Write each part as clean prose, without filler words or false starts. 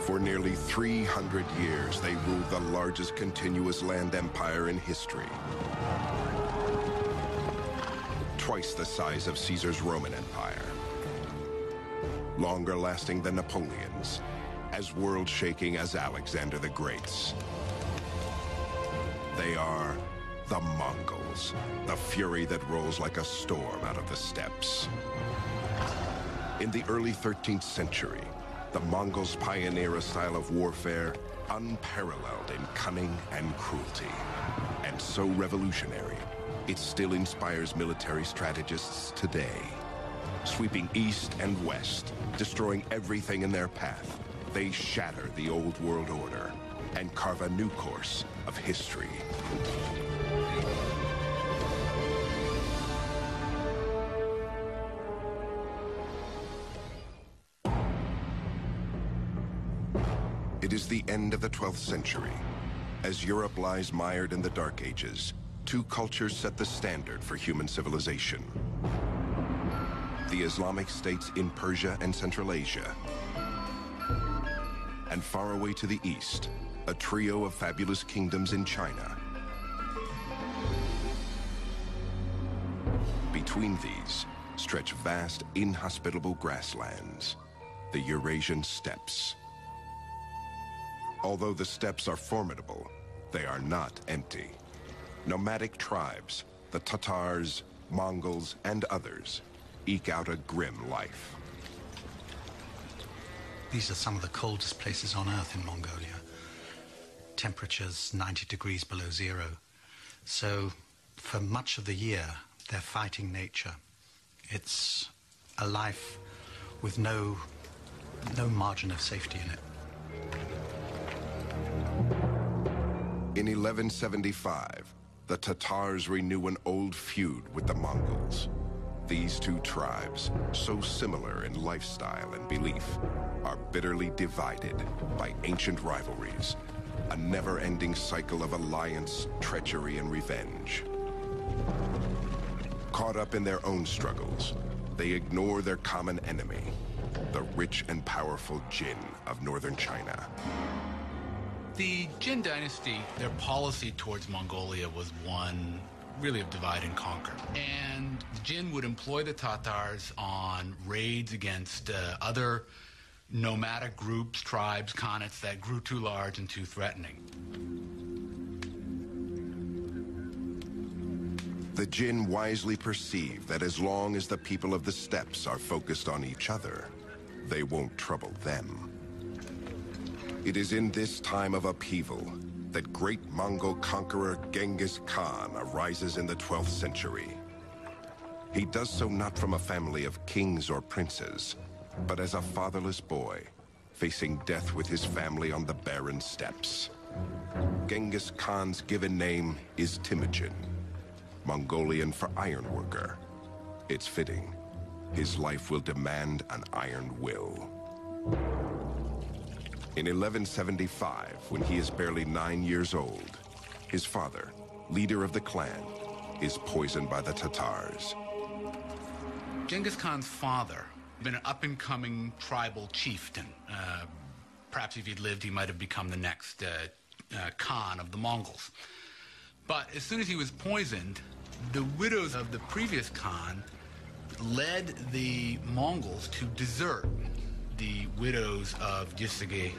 For nearly 300 years, they ruled the largest continuous land empire in history. Twice the size of Caesar's Roman Empire. Longer lasting than Napoleon's, as world-shaking as Alexander the Great's. They are the Mongols, the fury that rolls like a storm out of the steppes. In the early 13th century, the Mongols pioneer a style of warfare unparalleled in cunning and cruelty, and so revolutionary, it still inspires military strategists today. Sweeping east and west, destroying everything in their path, they shatter the old world order and carve a new course of history. It is the end of the 12th century. As Europe lies mired in the Dark Ages, two cultures set the standard for human civilization. The Islamic states in Persia and Central Asia, and far away to the east, a trio of fabulous kingdoms in China. Between these stretch vast, inhospitable grasslands, the Eurasian steppes. Although the steppes are formidable, they are not empty. Nomadic tribes, the Tatars, Mongols, and others, eke out a grim life. These are some of the coldest places on Earth in Mongolia. Temperatures 90 degrees below zero. So for much of the year, they're fighting nature. It's a life with no margin of safety in it. In 1175, the Tatars renew an old feud with the Mongols. These two tribes, so similar in lifestyle and belief, are bitterly divided by ancient rivalries, a never-ending cycle of alliance, treachery, and revenge. Caught up in their own struggles, they ignore their common enemy, the rich and powerful Jin of northern China. The Jin dynasty, their policy towards Mongolia was one really of divide and conquer. And the Jin would employ the Tatars on raids against other nomadic groups, tribes, khanates that grew too large and too threatening. The Jin wisely perceive that as long as the people of the steppes are focused on each other, they won't trouble them. It is in this time of upheaval that great Mongol conqueror Genghis Khan arises in the 12th century. He does so not from a family of kings or princes, but as a fatherless boy, facing death with his family on the barren steppes. Genghis Khan's given name is Temujin, Mongolian for ironworker. It's fitting. His life will demand an iron will. In 1175, when he is barely 9 years old, his father, leader of the clan, is poisoned by the Tatars. Genghis Khan's father had been an up-and-coming tribal chieftain. Perhaps if he'd lived, he might have become the next Khan of the Mongols. But as soon as he was poisoned, the widows of the previous Khan led the Mongols to desert the widows of Jisige,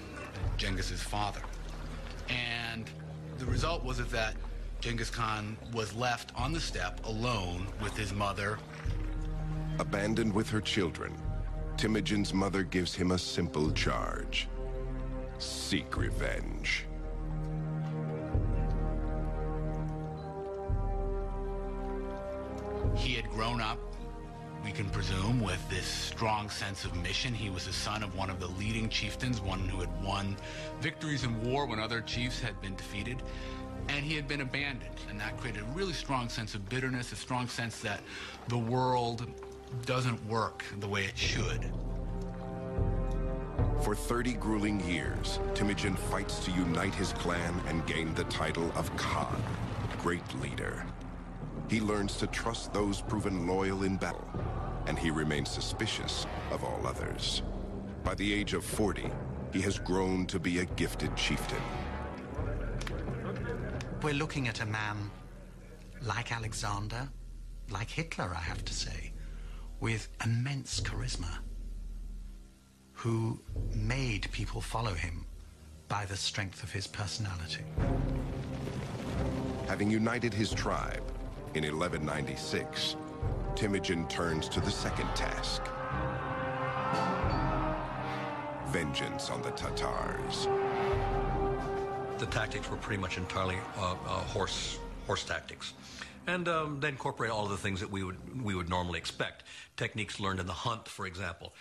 Genghis's father. And the result was that Genghis Khan was left on the steppe alone with his mother. Abandoned with her children, Temujin's mother gives him a simple charge: seek revenge. He had grown up, we can presume, with this strong sense of mission. He was the son of one of the leading chieftains, one who had won victories in war when other chiefs had been defeated. And he had been abandoned, and that created a really strong sense of bitterness, a strong sense that the world doesn't work the way it should. For 30 grueling years, Temujin fights to unite his clan and gain the title of Khan, great leader. He learns to trust those proven loyal in battle and he remains suspicious of all others. By the age of 40, he has grown to be a gifted chieftain. We're looking at a man like Alexander, like Hitler, I have to say, with immense charisma, who made people follow him by the strength of his personality. Having united his tribe in 1196, Temujin turns to the second task: vengeance on the Tatars. The tactics were pretty much entirely horse tactics, and they incorporate all of the things that we would normally expect. Techniques learned in the hunt, for example,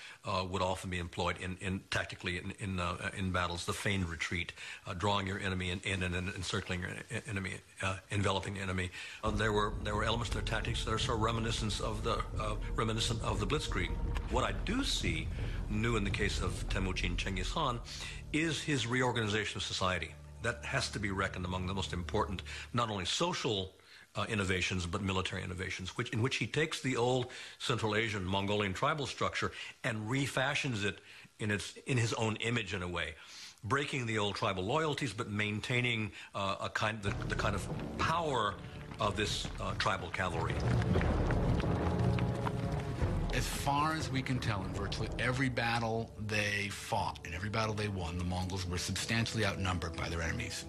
would often be employed tactically in battles. The feigned retreat, drawing your enemy in and encircling your enemy, enveloping the enemy. There were elements to their tactics that are sort of reminiscent of the Blitzkrieg. What I do see new in the case of Temujin Chengiz Khan is his reorganization of society. That has to be reckoned among the most important, not only social innovations, but military innovations, in which he takes the old Central Asian Mongolian tribal structure and refashions it in his own image in a way, breaking the old tribal loyalties, but maintaining the kind of power of this tribal cavalry. As far as we can tell, in virtually every battle they fought, in every battle they won, the Mongols were substantially outnumbered by their enemies.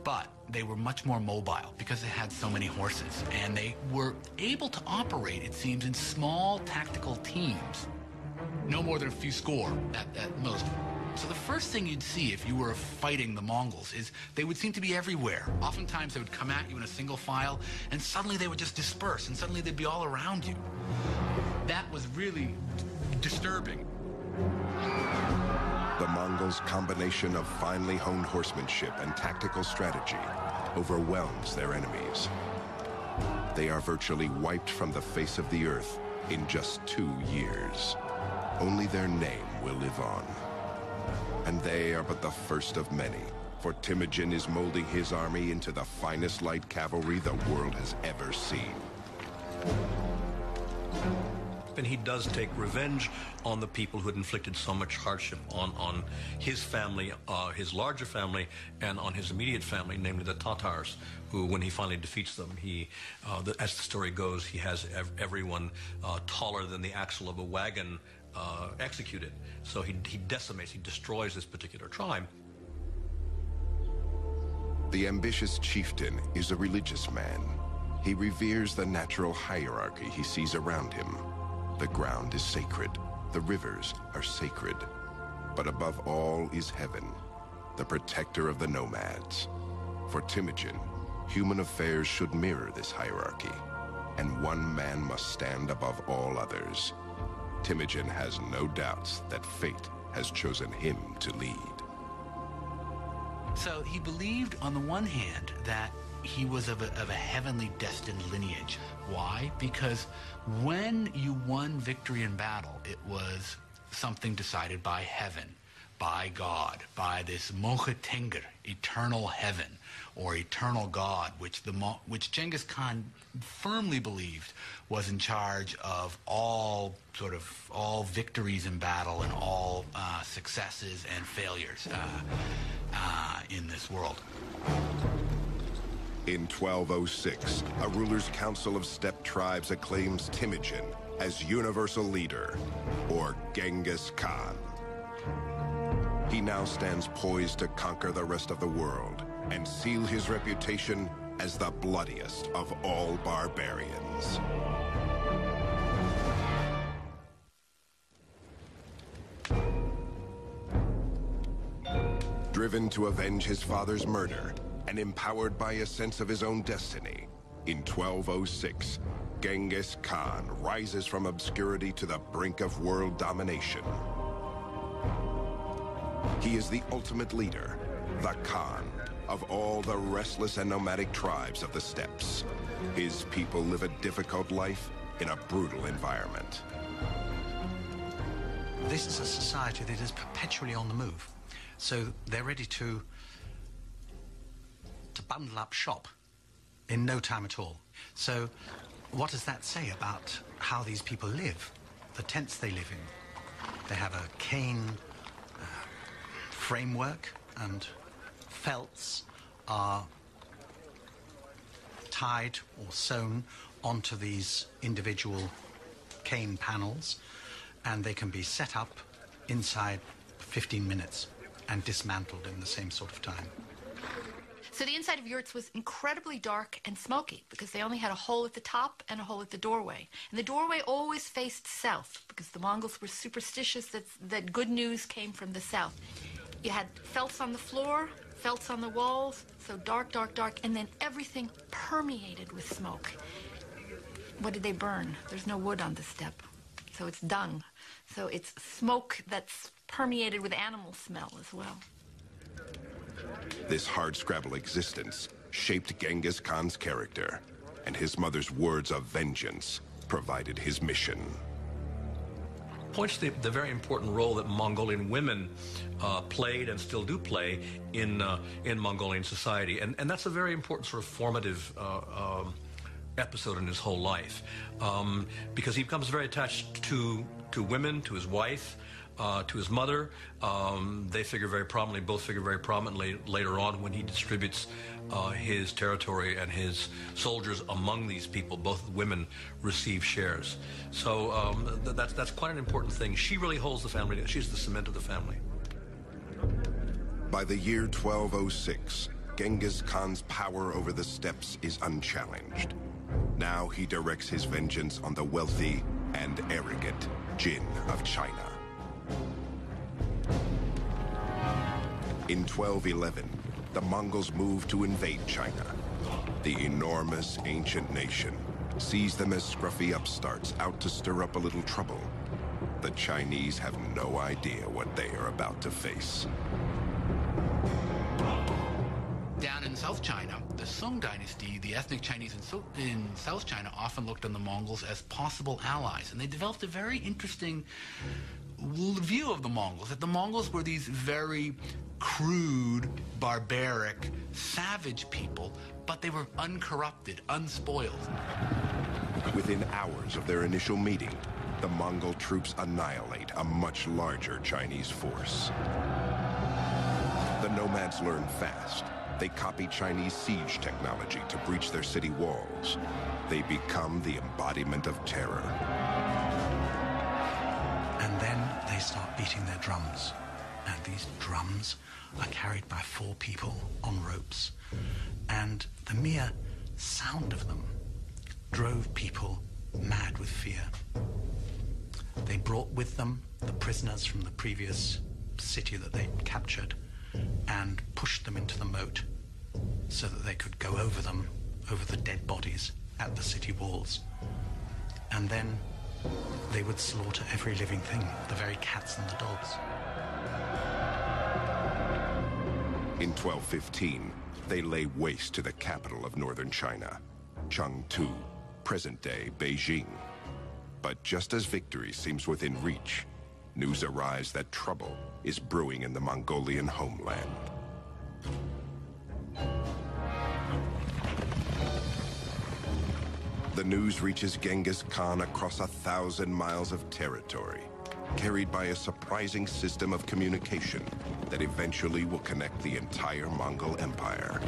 But they were much more mobile because they had so many horses, and they were able to operate, it seems, in small tactical teams. No more than a few score at most. So the first thing you'd see if you were fighting the Mongols is they would seem to be everywhere. Oftentimes they would come at you in a single file, and suddenly they would just disperse, and suddenly they'd be all around you. That was really disturbing. The Mongols' combination of finely honed horsemanship and tactical strategy overwhelms their enemies. They are virtually wiped from the face of the earth in just 2 years. Only their name will live on. And they are but the first of many, for Temujin is molding his army into the finest light cavalry the world has ever seen. And he does take revenge on the people who had inflicted so much hardship on his family, his larger family, and on his immediate family, namely the Tatars, who, when he finally defeats them, as the story goes, he has everyone taller than the axle of a wagon executed. So he decimates, he destroys this particular tribe. The ambitious chieftain is a religious man. He reveres the natural hierarchy he sees around him. The ground is sacred. The rivers are sacred. But above all is heaven, the protector of the nomads. For Temujin, human affairs should mirror this hierarchy, and one man must stand above all others. Temujin has no doubts that fate has chosen him to lead. So he believed, on the one hand, that he was of a heavenly destined lineage. Why? Because when you won victory in battle, it was something decided by heaven, by God, by this Mochatenger, eternal heaven, or eternal God, which Genghis Khan firmly believed was in charge of all victories in battle and all successes and failures in this world. In 1206, a ruler's council of steppe tribes acclaims Temujin as universal leader, or Genghis Khan. He now stands poised to conquer the rest of the world and seal his reputation as the bloodiest of all barbarians. Driven to avenge his father's murder, and empowered by a sense of his own destiny, in 1206, Genghis Khan rises from obscurity to the brink of world domination. He is the ultimate leader, the Khan, of all the restless and nomadic tribes of the steppes. His people live a difficult life in a brutal environment. This is a society that is perpetually on the move. So they're ready to bundle up shop in no time at all. So what does that say about how these people live, the tents they live in? They have a cane framework, and felts are tied or sewn onto these individual cane panels, and they can be set up inside 15 minutes and dismantled in the same sort of time. So the inside of yurts was incredibly dark and smoky because they only had a hole at the top and a hole at the doorway. And the doorway always faced south because the Mongols were superstitious that good news came from the south. You had felts on the floor, felts on the walls, so dark, dark, dark, and then everything permeated with smoke. What did they burn? There's no wood on the steppe, so it's dung. So it's smoke that's permeated with animal smell as well. This hardscrabble existence shaped Genghis Khan's character, and his mother's words of vengeance provided his mission. Points to the very important role that Mongolian women played and still do play in Mongolian society, and that's a very important sort of formative episode in his whole life, because he becomes very attached to women, to his wife, to his mother. They figure very prominently, both figure very prominently later on when he distributes his territory and his soldiers among these people. Both women receive shares. So that's quite an important thing. She really holds the family. She's the cement of the family. By the year 1206, Genghis Khan's power over the steppes is unchallenged. Now he directs his vengeance on the wealthy and arrogant Jin of China. In 1211, the Mongols moved to invade China. The enormous ancient nation sees them as scruffy upstarts out to stir up a little trouble. The Chinese have no idea what they are about to face. Down in South China, the Sung dynasty, the ethnic Chinese in South China often looked on the Mongols as possible allies, and they developed a very interesting view of the Mongols, that the Mongols were these very crude, barbaric, savage people, but they were uncorrupted, unspoiled. Within hours of their initial meeting, the Mongol troops annihilate a much larger Chinese force. The nomads learn fast. They copy Chinese siege technology to breach their city walls. They become the embodiment of terror. And then they start beating their drums. And these drums are carried by 4 people on ropes. And the mere sound of them drove people mad with fear. They brought with them the prisoners from the previous city that they'd captured and pushed them into the moat so that they could go over them, over the dead bodies at the city walls. And then they would slaughter every living thing, the very cats and the dogs. In 1215, they lay waste to the capital of northern China, Chengdu, present-day Beijing. But just as victory seems within reach, news arrives that trouble is brewing in the Mongolian homeland. The news reaches Genghis Khan across 1,000 miles of territory, carried by a surprising system of communication that eventually will connect the entire Mongol Empire.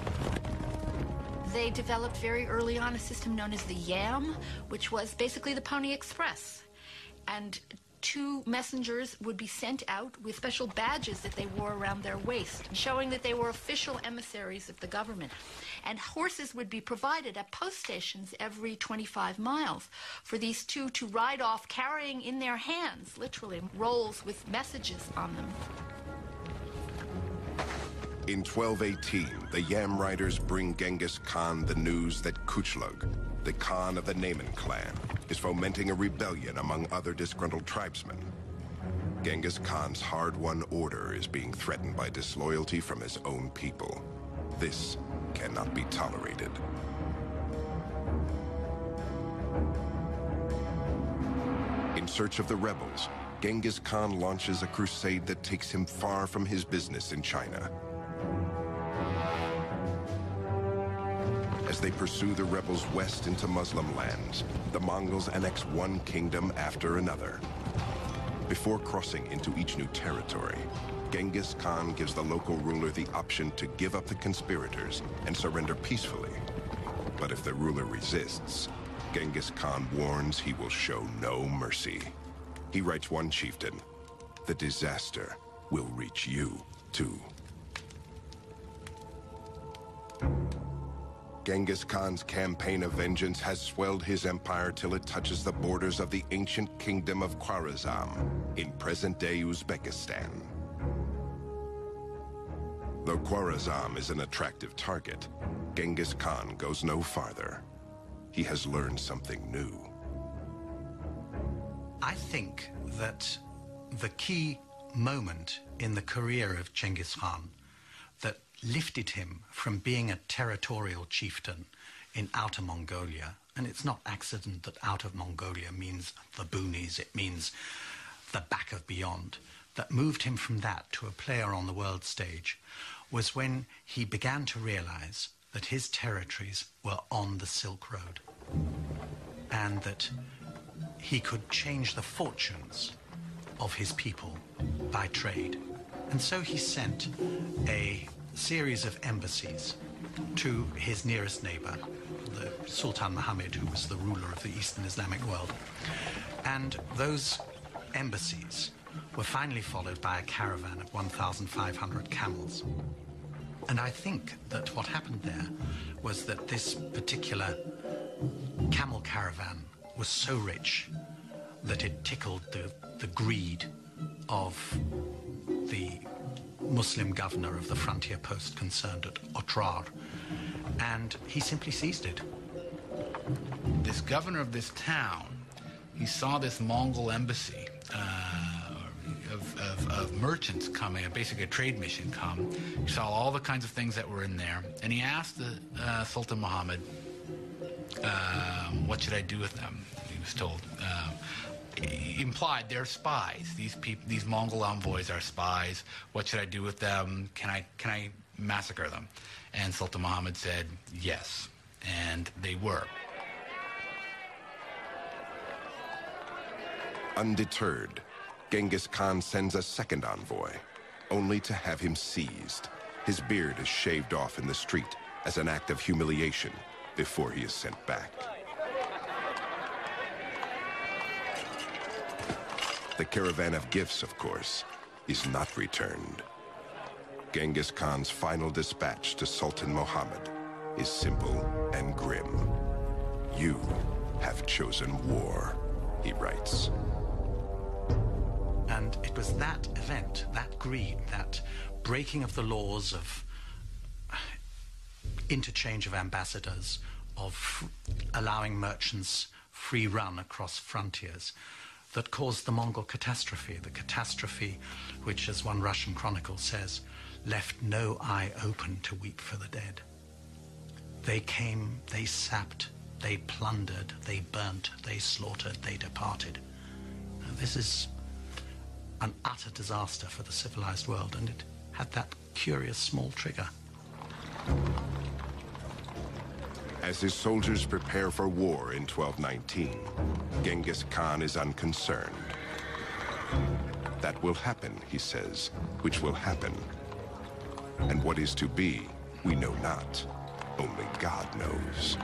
They developed very early on a system known as the Yam, which was basically the Pony Express. And 2 messengers would be sent out with special badges that they wore around their waist, showing that they were official emissaries of the government. And horses would be provided at post stations every 25 miles for these 2 to ride off carrying in their hands, literally, rolls with messages on them. In 1218, the Yam riders bring Genghis Khan the news that Kuchlug, the Khan of the Naiman clan, is fomenting a rebellion among other disgruntled tribesmen. Genghis Khan's hard-won order is being threatened by disloyalty from his own people. This cannot be tolerated. In search of the rebels, Genghis Khan launches a crusade that takes him far from his business in China. As they pursue the rebels west into Muslim lands, the Mongols annex one kingdom after another. Before crossing into each new territory, Genghis Khan gives the local ruler the option to give up the conspirators and surrender peacefully. But if the ruler resists, Genghis Khan warns he will show no mercy. He writes one chieftain, "The disaster will reach you, too." Genghis Khan's campaign of vengeance has swelled his empire till it touches the borders of the ancient kingdom of Khwarezm in present-day Uzbekistan. Though Khwarezm is an attractive target, Genghis Khan goes no farther. He has learned something new. I think that the key moment in the career of Genghis Khan that lifted him from being a territorial chieftain in Outer Mongolia, and it's not accident that Outer Mongolia means the boonies, it means the back of beyond, that moved him from that to a player on the world stage, was when he began to realize that his territories were on the Silk Road and that he could change the fortunes of his people by trade. And so he sent a series of embassies to his nearest neighbor, the Sultan Muhammad, who was the ruler of the Eastern Islamic world. And those embassies were finally followed by a caravan of 1,500 camels. And I think that what happened there was that this particular camel caravan was so rich that it tickled the greed of the Muslim governor of the frontier post concerned at Otrar, and he simply seized it. This governor of this town, he saw this Mongol embassy of merchants coming, basically a trade mission come. He saw all the kinds of things that were in there, and he asked the Sultan Muhammad, what should I do with them? He was told. He implied they're spies. These Mongol envoys are spies. What should I do with them? Can I massacre them? And Sultan Muhammad said yes, and they were. Undeterred, Genghis Khan sends a second envoy, only to have him seized. His beard is shaved off in the street as an act of humiliation before he is sent back. The caravan of gifts, of course, is not returned. Genghis Khan's final dispatch to Sultan Muhammad is simple and grim. "You have chosen war," he writes. And it was that event, that greed, that breaking of the laws of interchange of ambassadors, of allowing merchants free run across frontiers, that caused the Mongol catastrophe, the catastrophe which, as one Russian chronicle says, left no eye open to weep for the dead. They came, they sapped, they plundered, they burnt, they slaughtered, they departed. Now, this is an utter disaster for the civilized world, and it had that curious small trigger. As his soldiers prepare for war in 1219, Genghis Khan is unconcerned. That will happen, he says, which will happen. And what is to be, we know not. Only God knows.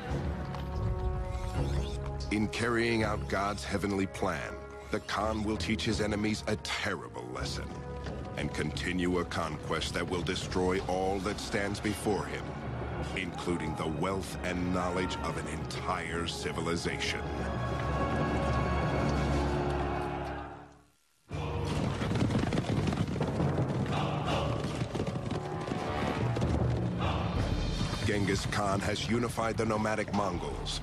In carrying out God's heavenly plan, the Khan will teach his enemies a terrible lesson and continue a conquest that will destroy all that stands before him, including the wealth and knowledge of an entire civilization. Genghis Khan has unified the nomadic Mongols,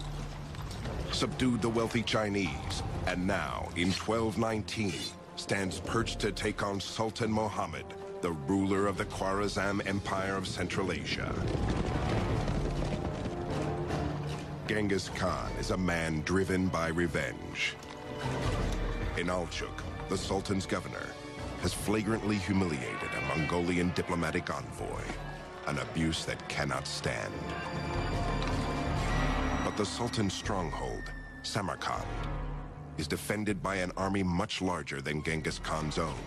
subdued the wealthy Chinese, and now, in 1219, stands perched to take on Sultan Muhammad, the ruler of the Khwarezm Empire of Central Asia. Genghis Khan is a man driven by revenge. Inalchuk, the Sultan's governor, has flagrantly humiliated a Mongolian diplomatic envoy, an abuse that cannot stand. The Sultan's stronghold, Samarkand, is defended by an army much larger than Genghis Khan's own.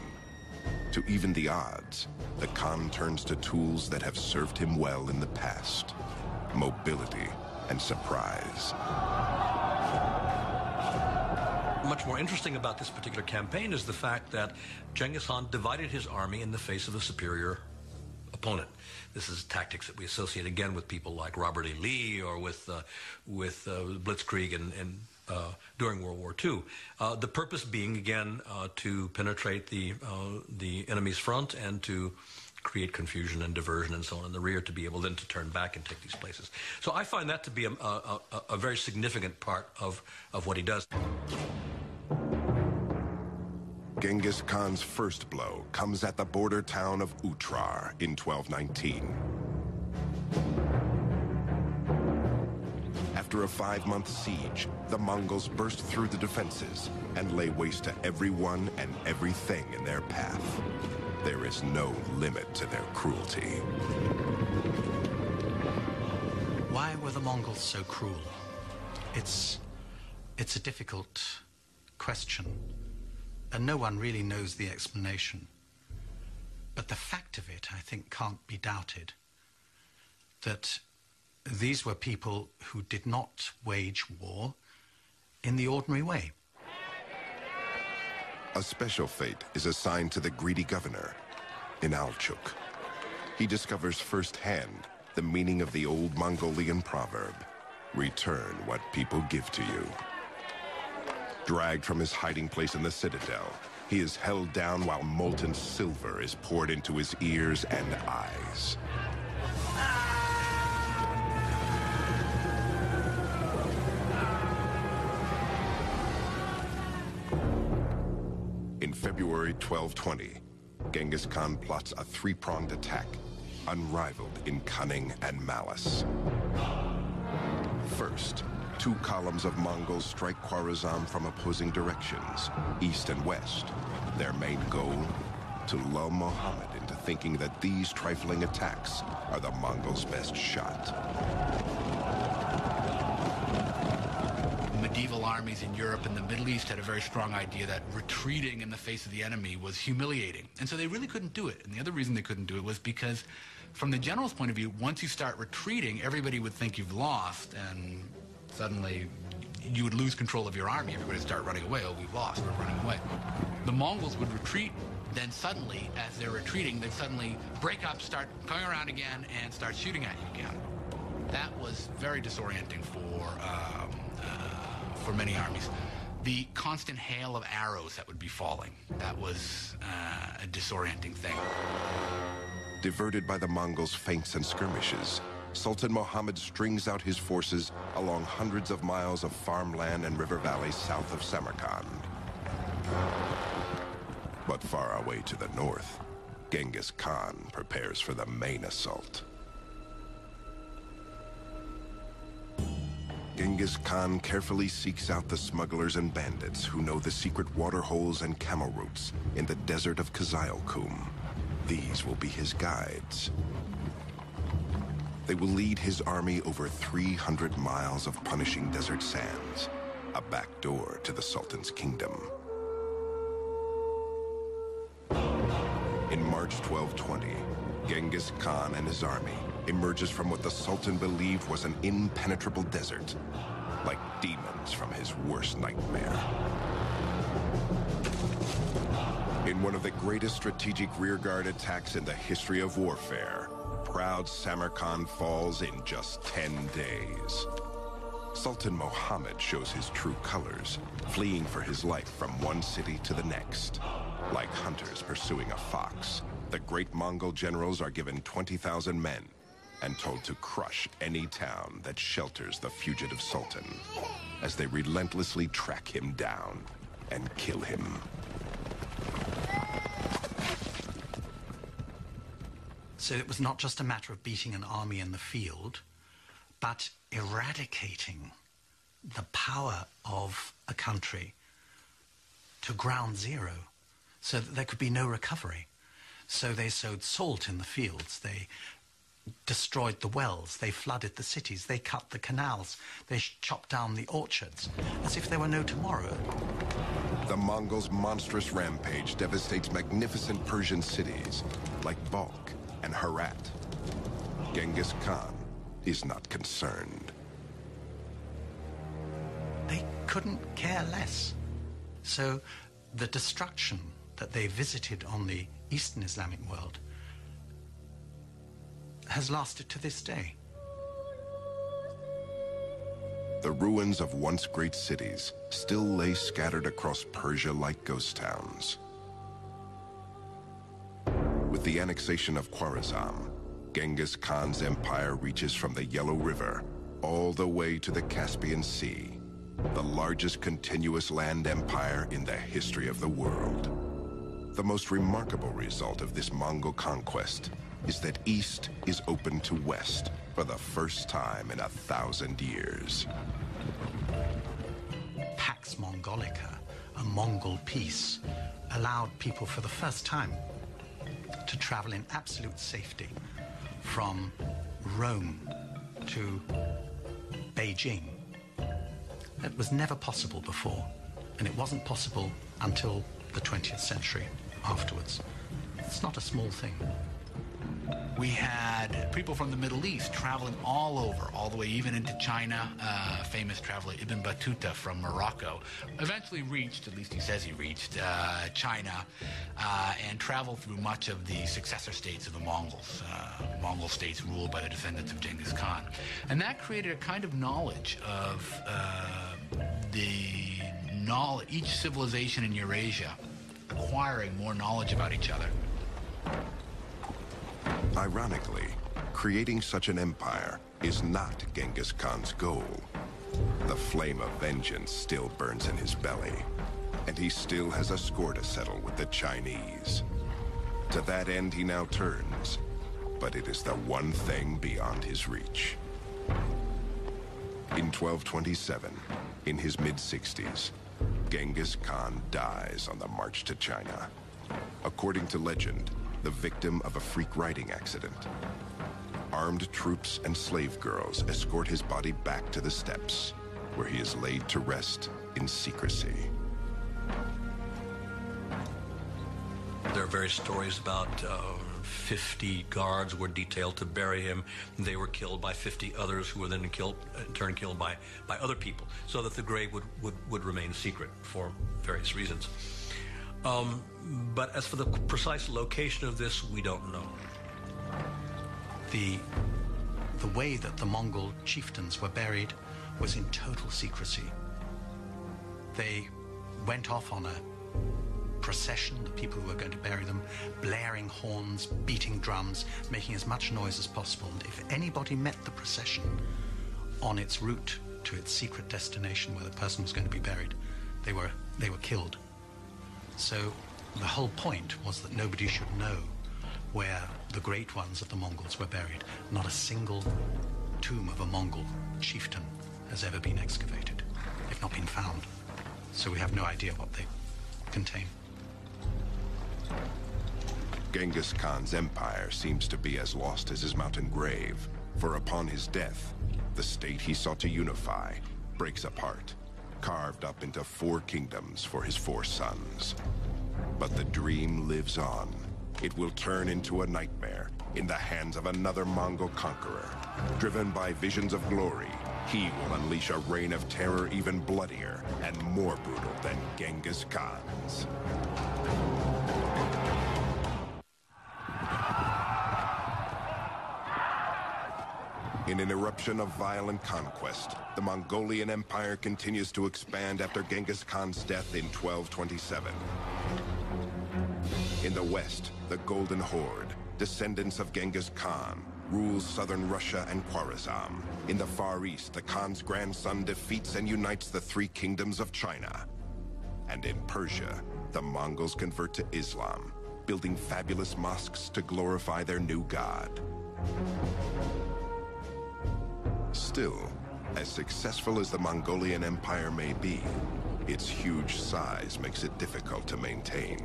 To even the odds, the Khan turns to tools that have served him well in the past: mobility and surprise. Much more interesting about this particular campaign is the fact that Genghis Khan divided his army in the face of a superior opponent. This is tactics that we associate again with people like Robert E. Lee or with Blitzkrieg and during World War II. The purpose being, again, to penetrate the enemy's front and to create confusion and diversion and so on in the rear, to be able then to turn back and take these places. So I find that to be a very significant part of what he does. Genghis Khan's first blow comes at the border town of Utrar in 1219. After a 5-month siege, the Mongols burst through the defenses and lay waste to everyone and everything in their path. There is no limit to their cruelty. Why were the Mongols so cruel? It's a difficult question, and no one really knows the explanation. But the fact of it, I think, can't be doubted, that these were people who did not wage war in the ordinary way. A special fate is assigned to the greedy governor, Inalchuk. He discovers firsthand the meaning of the old Mongolian proverb, "Return what people give to you." Dragged from his hiding place in the citadel, he is held down while molten silver is poured into his ears and eyes. In February 1220, Genghis Khan plots a 3-pronged attack, unrivaled in cunning and malice. First, 2 columns of Mongols strike Khwarezm from opposing directions, east and west. Their main goal? To lull Muhammad into thinking that these trifling attacks are the Mongols' best shot. Medieval armies in Europe and the Middle East had a very strong idea that retreating in the face of the enemy was humiliating. And so they really couldn't do it. And the other reason they couldn't do it was because, from the general's point of view, once you start retreating, everybody would think you've lost, and suddenly you would lose control of your army. Everybody would start running away. Oh, we've lost. We're running away. The Mongols would retreat. Then suddenly, as they're retreating, they'd suddenly break up, start coming around again, and start shooting at you again. That was very disorienting for many armies. The constant hail of arrows that would be falling, that was a disorienting thing. Diverted by the Mongols' feints and skirmishes, Sultan Muhammad strings out his forces along hundreds of miles of farmland and river valleys south of Samarkand. But far away to the north, Genghis Khan prepares for the main assault. Genghis Khan carefully seeks out the smugglers and bandits who know the secret water holes and camel routes in the desert of Kızılkum. These will be his guides. They will lead his army over 300 miles of punishing desert sands, a back door to the Sultan's kingdom. In March 1220, Genghis Khan and his army emerges from what the Sultan believed was an impenetrable desert, like demons from his worst nightmare. In one of the greatest strategic rearguard attacks in the history of warfare, proud Samarkand falls in just 10 days. Sultan Muhammad shows his true colors, fleeing for his life from one city to the next. Like hunters pursuing a fox, the great Mongol generals are given 20,000 men and told to crush any town that shelters the fugitive Sultan, as they relentlessly track him down and kill him. So it was not just a matter of beating an army in the field, but eradicating the power of a country to ground zero, so that there could be no recovery. So they sowed salt in the fields. They destroyed the wells, they flooded the cities, they cut the canals, they chopped down the orchards, as if there were no tomorrow. The Mongols' monstrous rampage devastates magnificent Persian cities like Balkh and Herat. Genghis Khan is not concerned. They couldn't care less. So the destruction that they visited on the Eastern Islamic world has lasted to this day. The ruins of once great cities still lay scattered across Persia like ghost towns. With the annexation of Khwarezm, Genghis Khan's empire reaches from the Yellow River all the way to the Caspian Sea, the largest continuous land empire in the history of the world. The most remarkable result of this Mongol conquest is that East is open to West for the first time in 1,000 years. Pax Mongolica, a Mongol peace, allowed people for the first time to travel in absolute safety from Rome to Beijing. That was never possible before, and it wasn't possible until the 20th century afterwards. It's not a small thing. We had people from the Middle East traveling all over, all the way even into China. Famous traveler Ibn Battuta from Morocco eventually reached, at least he says he reached, China and traveled through much of the successor states of the Mongols, Mongol states ruled by the descendants of Genghis Khan. And that created a kind of knowledge of each civilization in Eurasia acquiring more knowledge about each other. Ironically, creating such an empire is not Genghis Khan's goal. The flame of vengeance still burns in his belly, and he still has a score to settle with the Chinese. To that end he now turns, but it is the one thing beyond his reach. In 1227, in his mid-60s, Genghis Khan dies on the march to China. According to legend, the victim of a freak riding accident. Armed troops and slave girls escort his body back to the steppes, where he is laid to rest in secrecy. There are various stories about 50 guards were detailed to bury him. They were killed by 50 others who were then killed, in turn killed by other people, so that the grave would remain secret for various reasons. But as for the precise location of this, we don't know. The way that the Mongol chieftains were buried was in total secrecy. They went off on a procession, the people who were going to bury them, blaring horns, beating drums, making as much noise as possible. And if anybody met the procession on its route to its secret destination where the person was going to be buried, they were killed. So the whole point was that nobody should know where the great ones of the Mongols were buried. Not a single tomb of a Mongol chieftain has ever been excavated. They've not been found. So we have no idea what they contain. Genghis Khan's empire seems to be as lost as his mountain grave, for upon his death, the state he sought to unify breaks apart, carved up into 4 kingdoms for his 4 sons. But the dream lives on. It will turn into a nightmare in the hands of another Mongol conqueror. Driven by visions of glory, he will unleash a reign of terror even bloodier and more brutal than Genghis Khan's. In an eruption of violent conquest, the Mongolian Empire continues to expand after Genghis Khan's death in 1227. In the west, the Golden Horde, descendants of Genghis Khan, rules southern Russia and Khwarezm. In the Far East, the Khan's grandson defeats and unites the 3 kingdoms of China. And in Persia, the Mongols convert to Islam, building fabulous mosques to glorify their new god. Still, as successful as the Mongolian Empire may be, its huge size makes it difficult to maintain.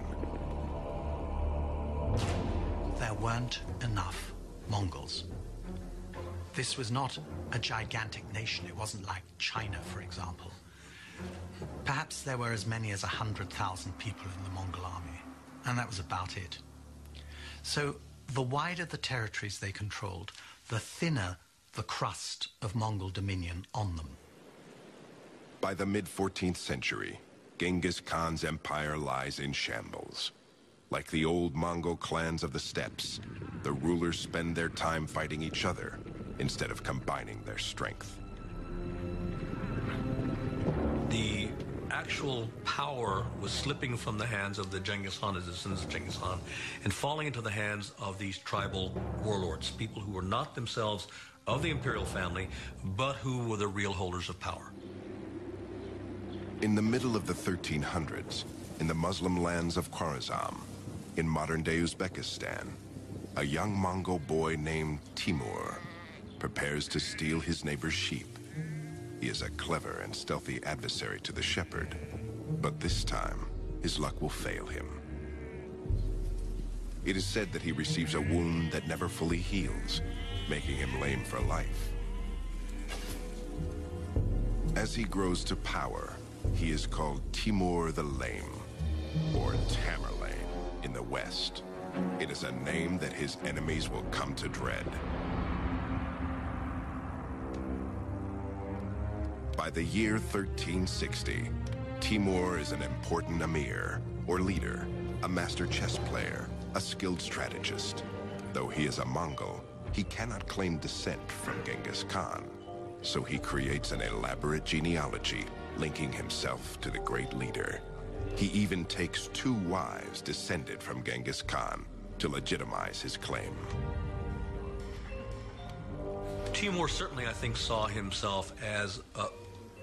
There weren't enough Mongols this was not a gigantic nation. It wasn't like China, for example. Perhaps there were as many as 100,000 people in the Mongol army, and that was about it. So the wider the territories they controlled, the thinner the crust of Mongol dominion on them. By the mid-14th century, Genghis Khan's empire lies in shambles. Like the old Mongol clans of the steppes, the rulers spend their time fighting each other instead of combining their strength. The actual power was slipping from the hands of the Genghis Khan, the descendants of Genghis Khan, and falling into the hands of these tribal warlords, people who were not themselves of the imperial family, but who were the real holders of power. In the middle of the 1300s, in the Muslim lands of Khwarezm, in modern-day Uzbekistan, a young Mongol boy named Timur prepares to steal his neighbor's sheep. He is a clever and stealthy adversary to the shepherd, but this time, his luck will fail him. It is said that he receives a wound that never fully heals, making him lame for life. As he grows to power, he is called Timur the Lame, or Tamerlane in the West. It is a name that his enemies will come to dread. By the year 1360, Timur is an important emir, or leader, a master chess player, a skilled strategist. Though he is a Mongol, he cannot claim descent from Genghis Khan, so he creates an elaborate genealogy linking himself to the great leader. He even takes 2 wives descended from Genghis Khan to legitimize his claim. Timur certainly, I think, saw himself as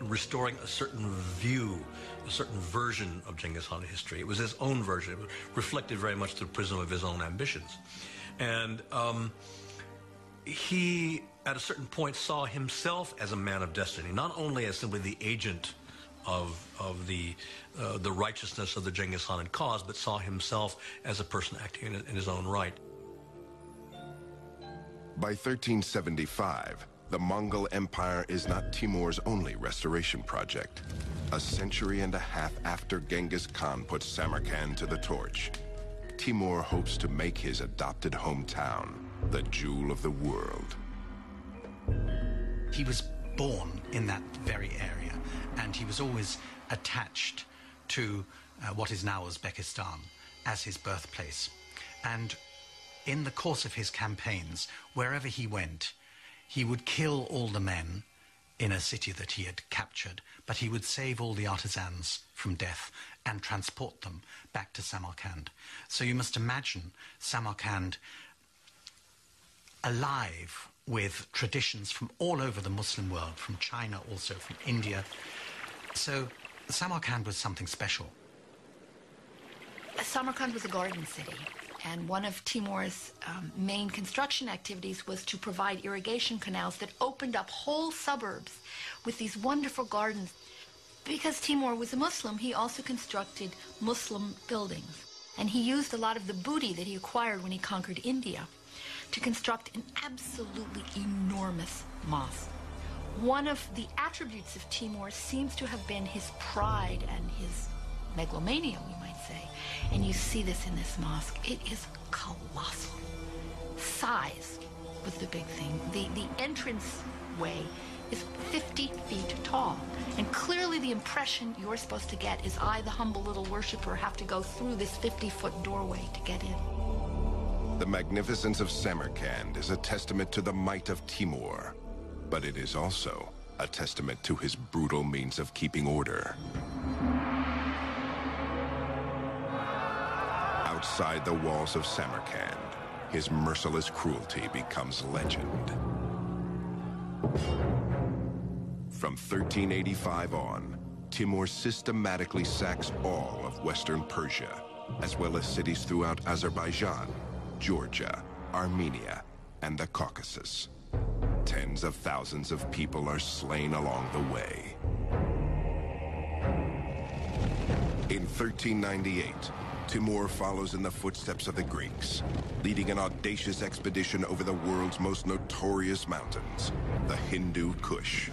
restoring a certain view, a certain version of Genghis Khan history. It was his own version. It reflected very much through the prism of his own ambitions. And he, at a certain point, saw himself as a man of destiny, not only as simply the agent of the righteousness of the Genghis Khan cause, but saw himself as a person acting in his own right. By 1375, the Mongol Empire is not Timur's only restoration project. A century and a half after Genghis Khan put Samarkand to the torch, Timur hopes to make his adopted hometown the jewel of the world. He was born in that very area, and he was always attached to what is now Uzbekistan as his birthplace. And in the course of his campaigns, wherever he went, he would kill all the men in a city that he had captured, but he would save all the artisans from death and transport them back to Samarkand. So you must imagine Samarkand alive with traditions from all over the Muslim world, from China, also from India. So Samarkand was something special. Samarkand was a garden city, and one of Timur's main construction activities was to provide irrigation canals that opened up whole suburbs with these wonderful gardens. Because Timur was a Muslim, he also constructed Muslim buildings, and he used a lot of the booty that he acquired when he conquered India to construct an absolutely enormous mosque. One of the attributes of Timur seems to have been his pride and his megalomania, we might say. And you see this in this mosque. It is colossal. Size was the big thing. The entrance way is 50 feet tall. And clearly the impression you're supposed to get is I, the humble little worshiper, have to go through this 50-foot doorway to get in. The magnificence of Samarkand is a testament to the might of Timur, but it is also a testament to his brutal means of keeping order. Outside the walls of Samarkand, his merciless cruelty becomes legend. From 1385 on, Timur systematically sacks all of Western Persia, as well as cities throughout Azerbaijan, Georgia, Armenia, and the Caucasus. Tens of thousands of people are slain along the way. In 1398, Timur follows in the footsteps of the Greeks, leading an audacious expedition over the world's most notorious mountains, the Hindu Kush.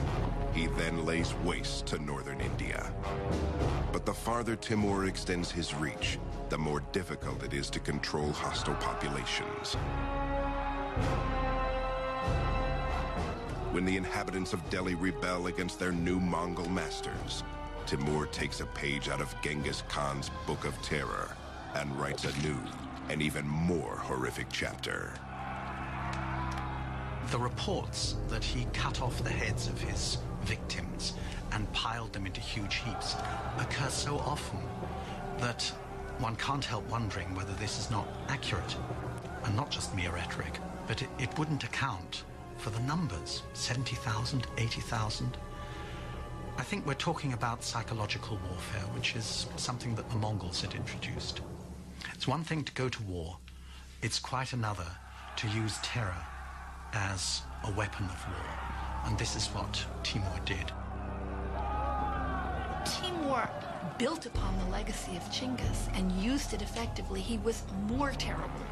He then lays waste to northern India. But the farther Timur extends his reach, the more difficult it is to control hostile populations. When the inhabitants of Delhi rebel against their new Mongol masters, Timur takes a page out of Genghis Khan's Book of Terror and writes a new and even more horrific chapter. The reports that he cut off the heads of his victims and piled them into huge heaps occur so often that one can't help wondering whether this is not accurate and not just mere rhetoric, but it wouldn't account for the numbers, 70,000, 80,000. I think we're talking about psychological warfare, which is something that the Mongols had introduced. It's one thing to go to war. It's quite another to use terror as a weapon of war. And this is what Timur did. Timur built upon the legacy of Genghis and used it effectively. He was more terrible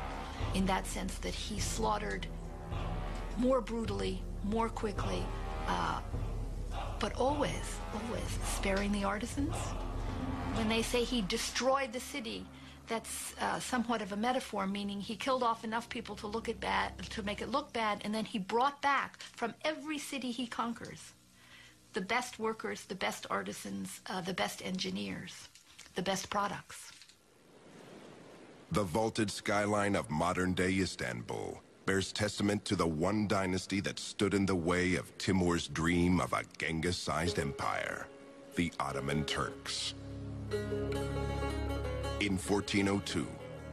in that sense that he slaughtered more brutally, more quickly, but always sparing the artisans. When they say he destroyed the city, that's somewhat of a metaphor, meaning he killed off enough people to make it look bad, and then he brought back from every city he conquers the best workers, the best artisans, the best engineers, the best products. The vaulted skyline of modern-day Istanbul bears testament to the one dynasty that stood in the way of Timur's dream of a Genghis-sized empire, the Ottoman Turks. In 1402,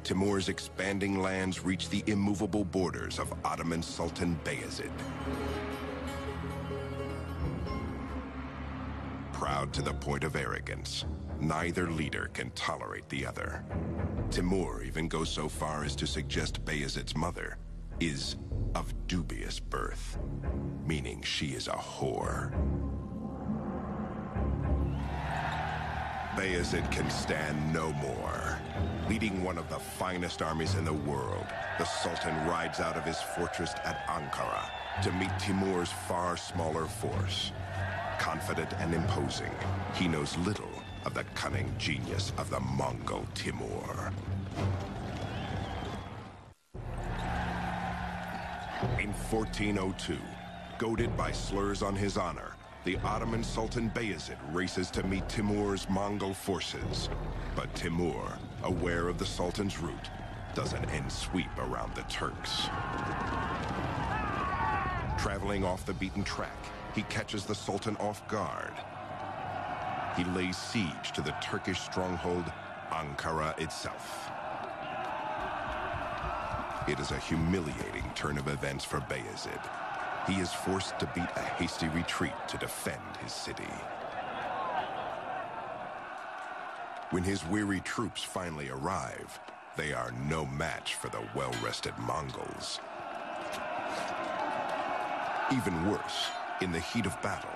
Timur's expanding lands reached the immovable borders of Ottoman Sultan Bayezid. Proud to the point of arrogance, neither leader can tolerate the other. Timur even goes so far as to suggest Bayezid's mother is of dubious birth, meaning she is a whore. Bayezid can stand no more. Leading one of the finest armies in the world, the Sultan rides out of his fortress at Ankara to meet Timur's far smaller force. Confident and imposing, he knows little of the cunning genius of the Mongol Timur. In 1402, goaded by slurs on his honor, the Ottoman Sultan Bayezid races to meet Timur's Mongol forces. But Timur, aware of the Sultan's route, does an end sweep around the Turks. Traveling off the beaten track, he catches the Sultan off guard. He lays siege to the Turkish stronghold, Ankara itself. It is a humiliating turn of events for Bayezid. He is forced to beat a hasty retreat to defend his city. When his weary troops finally arrive, they are no match for the well-rested Mongols. Even worse, in the heat of battle,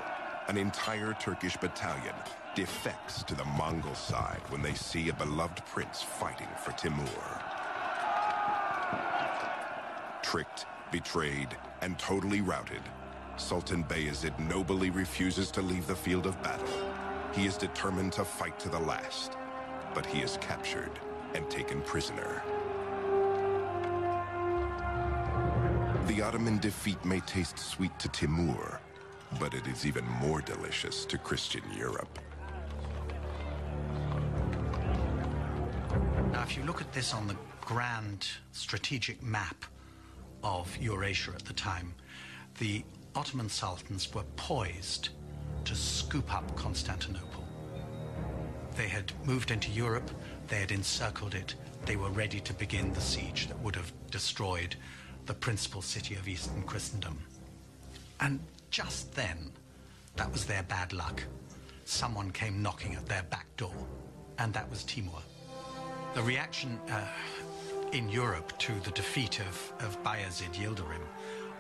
an entire Turkish battalion defects to the Mongol side when they see a beloved prince fighting for Timur. Tricked, betrayed, and totally routed, Sultan Bayezid nobly refuses to leave the field of battle. He is determined to fight to the last, but he is captured and taken prisoner. The Ottoman defeat may taste sweet to Timur, but it is even more delicious to Christian Europe. Now, if you look at this on the grand strategic map of Eurasia at the time, the Ottoman sultans were poised to scoop up Constantinople. They had moved into Europe, they had encircled it, they were ready to begin the siege that would have destroyed the principal city of Eastern Christendom. And just then, that was their bad luck. Someone came knocking at their back door, and that was Timur. The reaction in Europe to the defeat of Bayezid Yildirim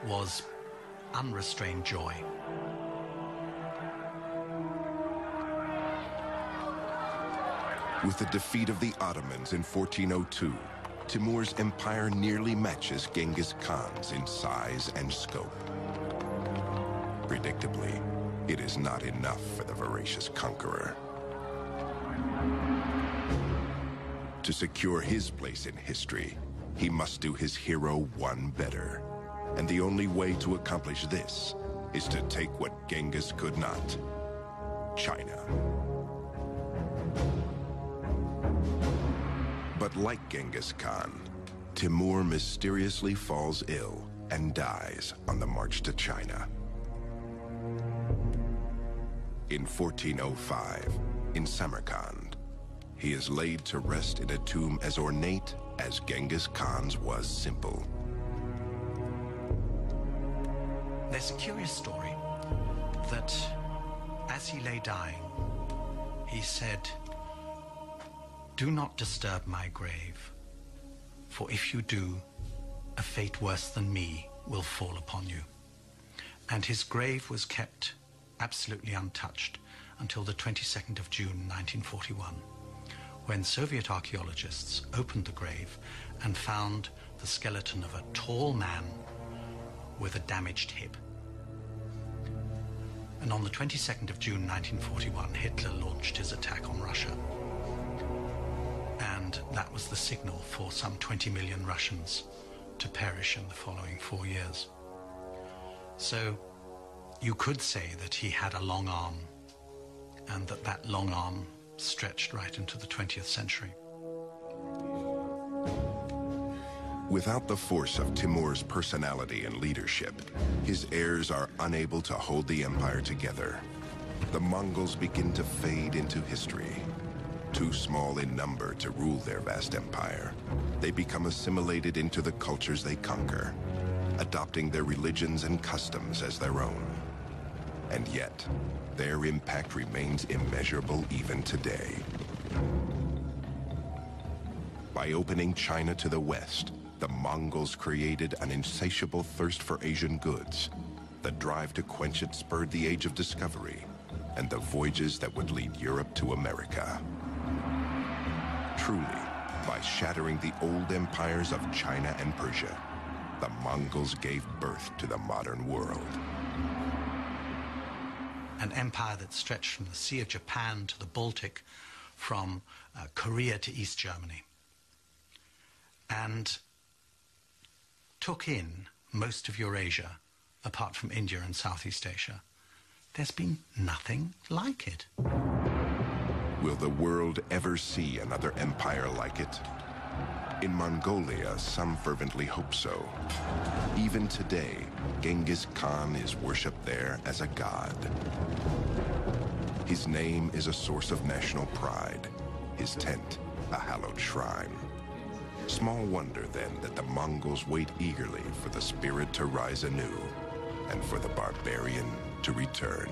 was unrestrained joy. With the defeat of the Ottomans in 1402, Timur's empire nearly matches Genghis Khan's in size and scope. Predictably, it is not enough for the voracious conqueror. To secure his place in history, he must do his hero one better. And the only way to accomplish this is to take what Genghis could not: China. But like Genghis Khan, Timur mysteriously falls ill and dies on the march to China. In 1405, in Samarkand, he is laid to rest in a tomb as ornate as Genghis Khan's was simple. There's a curious story that as he lay dying, he said, "Do not disturb my grave, for if you do, a fate worse than me will fall upon you." And his grave was kept absolutely untouched until the 22nd of June 1941, when Soviet archaeologists opened the grave and found the skeleton of a tall man with a damaged hip. And on the 22nd of June 1941, Hitler launched his attack on Russia. And that was the signal for some 20 million Russians to perish in the following 4 years. So you could say that he had a long arm, and that long arm stretched right into the 20th century. Without the force of Timur's personality and leadership, his heirs are unable to hold the empire together. The Mongols begin to fade into history. Too small in number to rule their vast empire, they become assimilated into the cultures they conquer, adopting their religions and customs as their own. And yet, their impact remains immeasurable even today. By opening China to the west, the Mongols created an insatiable thirst for Asian goods. The drive to quench it spurred the Age of Discovery and the voyages that would lead Europe to America. Truly, by shattering the old empires of China and Persia, the Mongols gave birth to the modern world. An empire that stretched from the Sea of Japan to the Baltic, from Korea to East Germany, and took in most of Eurasia, apart from India and Southeast Asia. There's been nothing like it. Will the world ever see another empire like it? In Mongolia, some fervently hope so. Even today, Genghis Khan is worshipped there as a god. His name is a source of national pride, his tent a hallowed shrine. Small wonder, then, that the Mongols wait eagerly for the spirit to rise anew and for the barbarian to return.